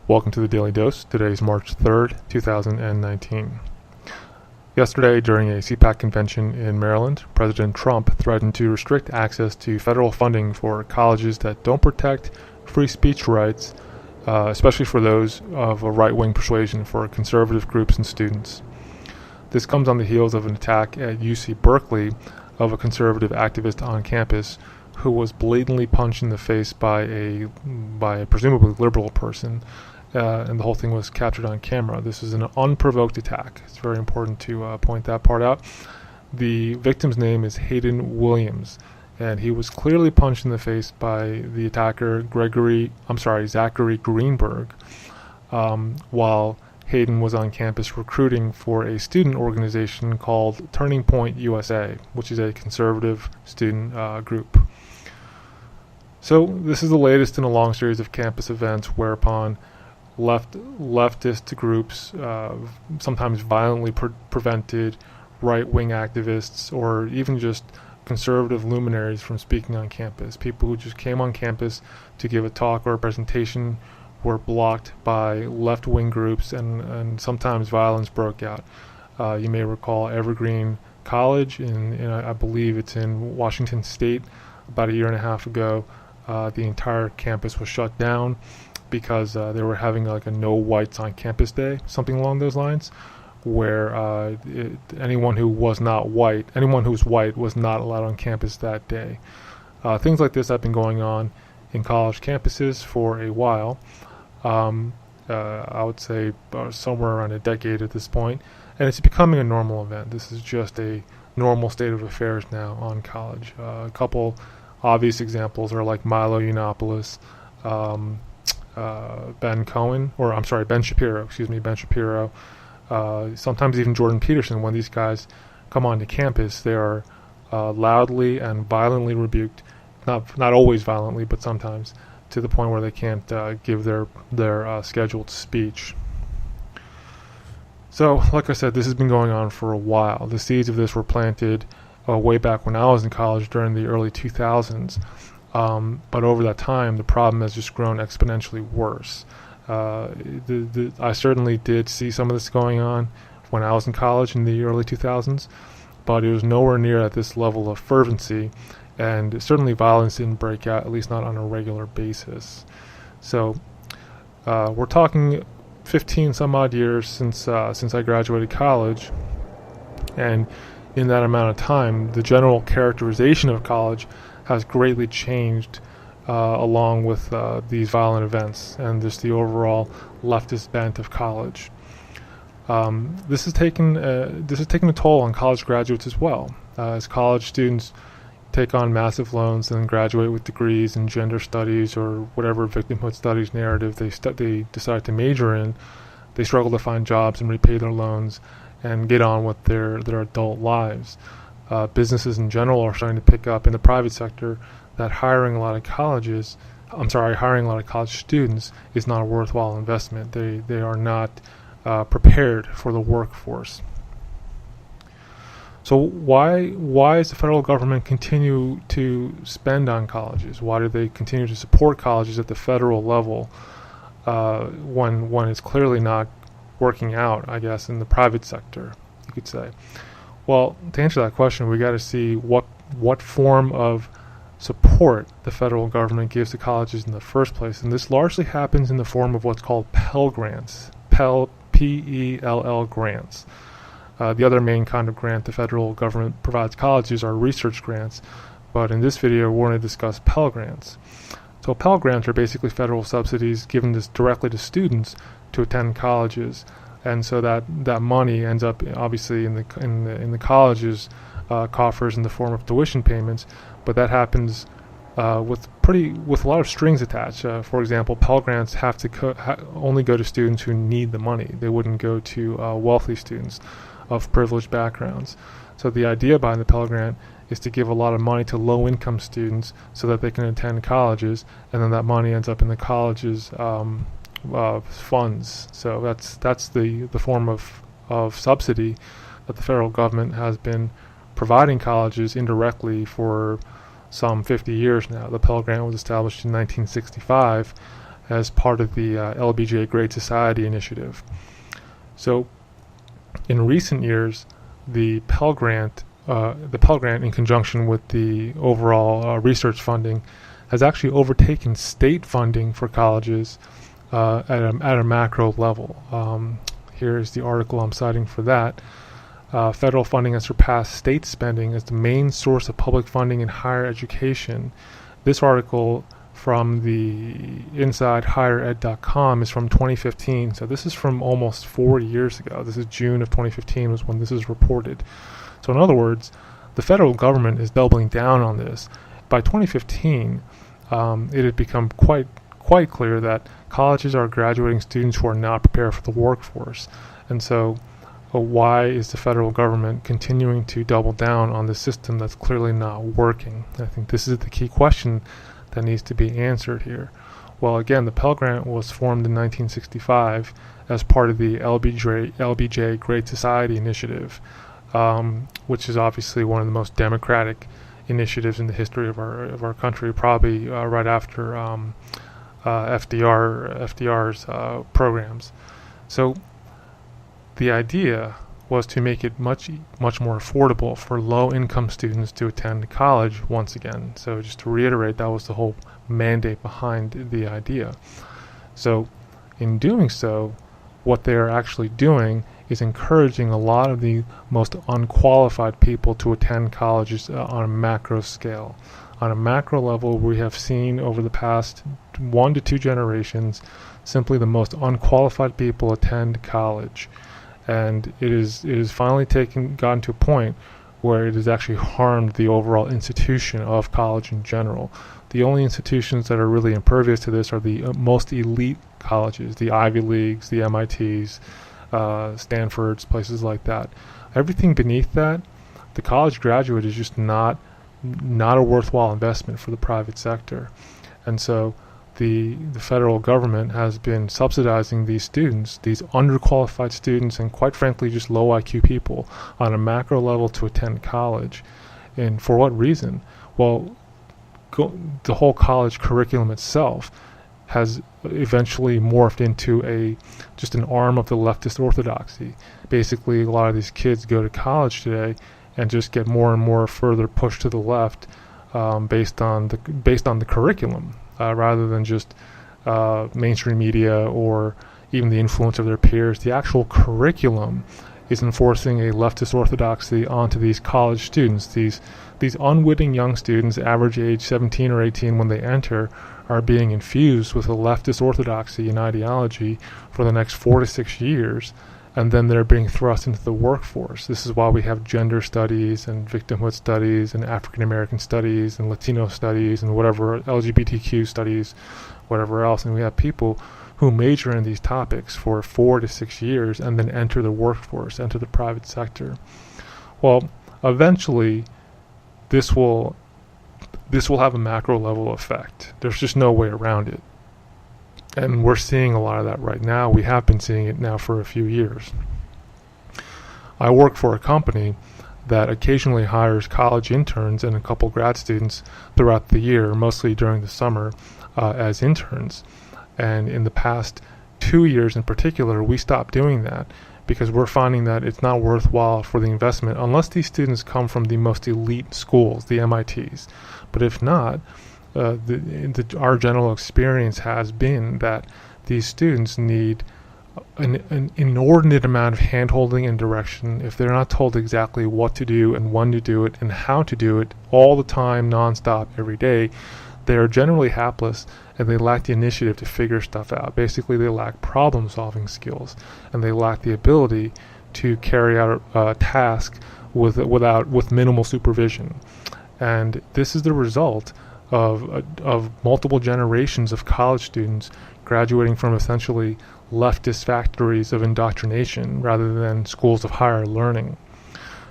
Welcome to the Daily Dose. Today is March 3rd, 2019. Yesterday, during a CPAC convention in Maryland, President Trump threatened to restrict access to federal funding for colleges that don't protect free speech rights, especially for those of a right-wing persuasion for conservative groups and students. This comes on the heels of an attack at UC Berkeley of a conservative activist on campus who was blatantly punched in the face by a presumably liberal person, and the whole thing was captured on camera. This is an unprovoked attack. It's very important to point that part out. The victim's name is Hayden Williams, and he was clearly punched in the face by the attacker Zachary Greenberg, while Hayden was on campus recruiting for a student organization called Turning Point USA, which is a conservative student group. So this is the latest in a long series of campus events whereupon leftist groups sometimes violently prevented right-wing activists or even just conservative luminaries from speaking on campus. People who just came on campus to give a talk or a presentation were blocked by left-wing groups, and sometimes violence broke out. You may recall Evergreen College, I believe it's in Washington State, about a year and a half ago. The entire campus was shut down because they were having like a no whites on campus day, something along those lines, where anyone who was white was not allowed on campus that day. Things like this have been going on in college campuses for a while. I would say somewhere around a decade at this point, and it's becoming a normal event. This is just a normal state of affairs now on college. A couple obvious examples are like Milo Yiannopoulos, Ben Shapiro, sometimes even Jordan Peterson. When these guys come onto campus, they are loudly and violently rebuked, not always violently, but sometimes, to the point where they can't give their scheduled speech. So, like I said, this has been going on for a while. The seeds of this were planted way back when I was in college during the early 2000s. But over that time, the problem has just grown exponentially worse. I certainly did see some of this going on when I was in college in the early 2000s, but it was nowhere near at this level of fervency, and certainly violence didn't break out, at least not on a regular basis. So we're talking 15 some odd years since I graduated college, and in that amount of time, the general characterization of college has greatly changed along with these violent events and just the overall leftist bent of college. This has taken a toll on college graduates as well, as college students take on massive loans and then graduate with degrees in gender studies or whatever victimhood studies narrative they decide to major in. They struggle to find jobs and repay their loans and get on with their adult lives. Businesses in general are starting to pick up in the private sector that hiring a lot of college students is not a worthwhile investment. They are not prepared for the workforce. So why does the federal government continue to spend on colleges? Why do they continue to support colleges at the federal level when it's clearly not working out, I guess, in the private sector, you could say? Well, to answer that question, we got to see what form of support the federal government gives to colleges in the first place, and this largely happens in the form of what's called Pell Grants, P-E-L-L grants. The other main kind of grant the federal government provides colleges are research grants, but in this video we're going to discuss Pell Grants. So Pell Grants are basically federal subsidies given directly to students to attend colleges, and so that money ends up obviously in the college's coffers in the form of tuition payments, but that happens with a lot of strings attached. For example, Pell Grants have to only go to students who need the money. They wouldn't go to wealthy students of privileged backgrounds. So the idea behind the Pell Grant is to give a lot of money to low-income students so that they can attend colleges, and then that money ends up in the college's funds. So that's the form of subsidy that the federal government has been providing colleges indirectly for some 50 years now. The Pell Grant was established in 1965, as part of the LBJ Great Society initiative. So in recent years, the Pell Grant in conjunction with the overall research funding has actually overtaken state funding for colleges at a macro level. Here is the article I'm citing for that. Federal funding has surpassed state spending as the main source of public funding in higher education. This article from the InsideHigherEd.com is from 2015, so this is from almost 4 years ago. This is June of 2015 was when this is reported. So in other words, the federal government is doubling down on this. By 2015, it had become quite clear that colleges are graduating students who are not prepared for the workforce. And so why is the federal government continuing to double down on the system that's clearly not working? I think this is the key question that needs to be answered here. Well, again, the Pell Grant was formed in 1965 as part of the LBJ Great Society initiative, which is obviously one of the most democratic initiatives in the history of our country, probably right after FDR's programs. So the idea was to make it much more affordable for low-income students to attend college once again. So just to reiterate, that was the whole mandate behind the idea. So in doing so, what they're actually doing is encouraging a lot of the most unqualified people to attend colleges on a macro scale. On a macro level, we have seen over the past 1 to 2 generations simply the most unqualified people attend college. And it is finally gotten to a point where it has actually harmed the overall institution of college in general. The only institutions that are really impervious to this are the most elite colleges, the Ivy Leagues, the MITs, Stanfords, places like that. Everything beneath that, the college graduate is just not a worthwhile investment for the private sector. And so the federal government has been subsidizing these students, these underqualified students, and quite frankly just low IQ people on a macro level to attend college. And for what reason? Well, the whole college curriculum itself has eventually morphed into just an arm of the leftist orthodoxy. Basically, a lot of these kids go to college today and just get more and more further pushed to the left based on the curriculum. Rather than just mainstream media or even the influence of their peers. The actual curriculum is enforcing a leftist orthodoxy onto these college students. These unwitting young students, average age 17 or 18 when they enter, are being infused with a leftist orthodoxy and ideology for the next 4 to 6 years, and then they're being thrust into the workforce. This is why we have gender studies and victimhood studies and African American studies and Latino studies and whatever, LGBTQ studies, whatever else. And we have people who major in these topics for 4 to 6 years and then enter the workforce, enter the private sector. Well, eventually this will have a macro level effect. There's just no way around it. And we're seeing a lot of that right now. We have been seeing it now for a few years. I work for a company that occasionally hires college interns and a couple grad students throughout the year, mostly during the summer, as interns. And in the past 2 years in particular, we stopped doing that because we're finding that it's not worthwhile for the investment unless these students come from the most elite schools, the MITs. But if not, our general experience has been that these students need an inordinate amount of hand-holding and direction. If they're not told exactly what to do and when to do it and how to do it all the time, nonstop, every day, they are generally hapless and they lack the initiative to figure stuff out. Basically, they lack problem-solving skills and they lack the ability to carry out a task with minimal supervision. And this is the result of multiple generations of college students graduating from essentially leftist factories of indoctrination rather than schools of higher learning.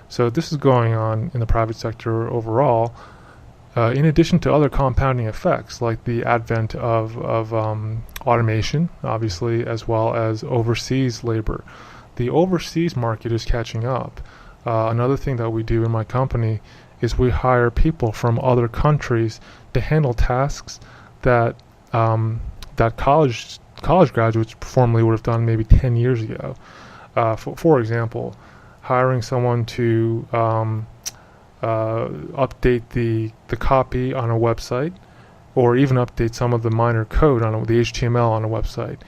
So this is going on in the private sector overall, in addition to other compounding effects like the advent of automation, obviously, as well as overseas labor. The overseas market is catching up. Another thing that we do in my company is we hire people from other countries to handle tasks that that college graduates formerly would have done maybe 10 years ago. For example, hiring someone to update the copy on a website, or even update some of the minor code on the HTML on a website.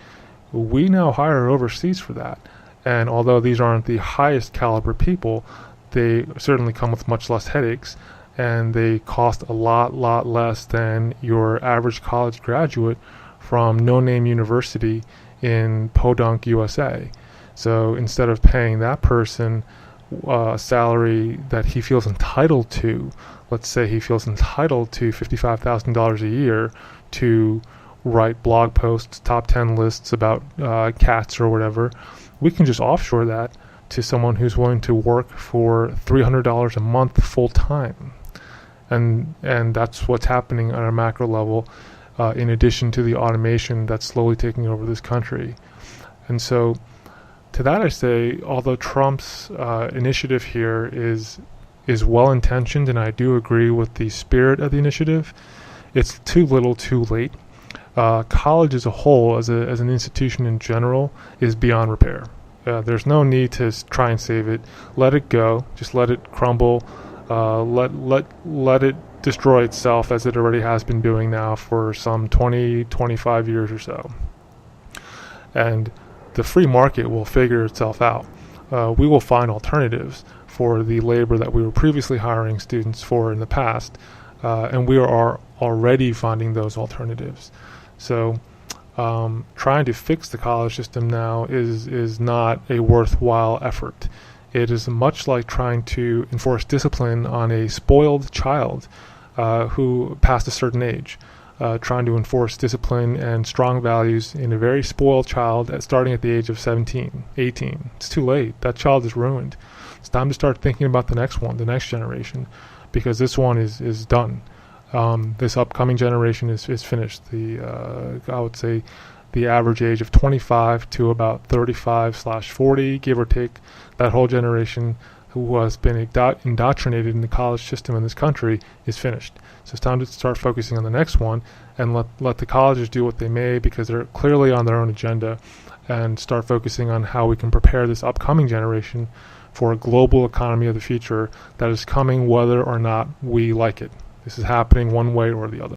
We now hire overseas for that. And although these aren't the highest caliber people, they certainly come with much less headaches, and they cost a lot less than your average college graduate from no-name university in Podunk, USA. So instead of paying that person a salary that he feels entitled to, let's say he feels entitled to $55,000 a year to write blog posts, top 10 lists about cats or whatever, we can just offshore that to someone who's willing to work for $300 a month full time. And that's what's happening on a macro level, in addition to the automation that's slowly taking over this country. And so to that I say, although Trump's initiative here is well-intentioned, and I do agree with the spirit of the initiative, it's too little too late. College as a whole, as an institution in general, is beyond repair. There's no need to try and save it. Let it go. Just let it crumble. Let it destroy itself, as it already has been doing now for some 25 years or so. And the free market will figure itself out. We will find alternatives for the labor that we were previously hiring students for in the past, and we are already finding those alternatives. So trying to fix the college system now is not a worthwhile effort. It is much like trying to enforce discipline on a spoiled child who passed a certain age. Trying to enforce discipline and strong values in a very spoiled child starting at the age of 17, 18. It's too late. That child is ruined. It's time to start thinking about the next one, the next generation, because this one is done. This upcoming generation is finished. I would say the average age of 25 to about 35/40, give or take, that whole generation who has been indoctrinated in the college system in this country is finished. So it's time to start focusing on the next one, and let the colleges do what they may, because they're clearly on their own agenda, and start focusing on how we can prepare this upcoming generation for a global economy of the future that is coming whether or not we like it. This is happening one way or the other.